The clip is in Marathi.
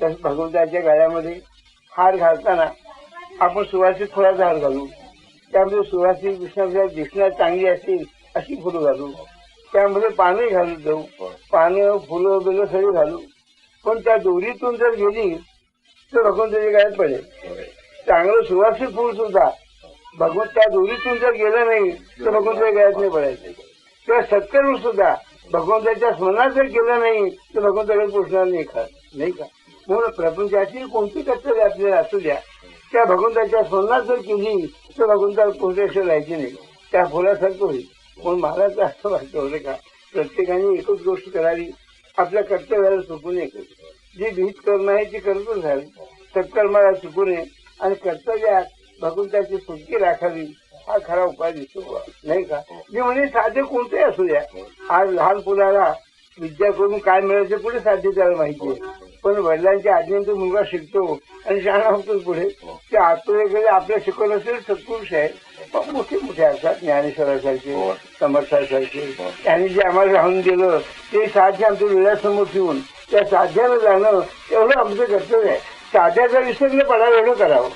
तसं भगवंताच्या गळ्यामध्ये हार घालताना आपण सुवासिक फुलाचा हार घालू, त्यामध्ये सुवासिक दिसण्यात चांगली असतील अशी फुलं घालू, त्यामध्ये पानं घालू जाऊ, पानं फुलं बिलं सगळी घालू. पण त्या दोरीतून जर गेली तर भगवंताच्या गळ्यात पडेल. चांगलं सुवासिक फुल सुद्धा भगवंत त्या दोरीतून जर गेलं नाही तर भगवंताच्या गळ्यात नाही पडायचं. किंवा सत्कर्म सुद्धा भगवंताच्या स्मरणात जर केलं नाही तर भगवंताकडे पोचणार नाही का. म्हणून प्रपंचाची कोणती कर्तव्य आपल्याला असू द्या, त्या भगवंताच्या स्मरणात जर केली तर भगवंताला पोचल्याशिवाय राहायची नाही, त्या फुलासारखं होईल. म्हणून मला तर असं वाटतं होतं का प्रत्येकाने एकच गोष्ट करावी, आपल्या कर्तव्याला चुकू नये. जी विहित कर्म आहे ती करतच राहावी, सत्कर्माला चुकू नये आणि कर्तव्यात भगवंताची स्मृती राखावी, हा खरा उपाय दिसतो नाही का. मी म्हणजे साधे कोणतेही असू द्या, आज लहान मुलाला विद्या करून काय मिळायचं पुढे साध्य त्याला माहिती आहे, पण वडिलांच्या आज्ञेतून मुलगा शिकतो आणि शहाणा होतो पुढे. त्या आत्मवेकडे आपल्या शिकवलं असेल सत्पुरुष आहे, पण मोठे मोठे असतात, ज्ञानेश्वरासारखे, समर्थासारखे. त्यांनी जे आम्हाला राहून दिलं ते साध्य आमच्या डोळ्यासमोर ठेवून त्या साध्यानं जाणं एवढं आमचं कर्तव्य आहे. साध्याचा विसरलं पडायला एवढं करावं.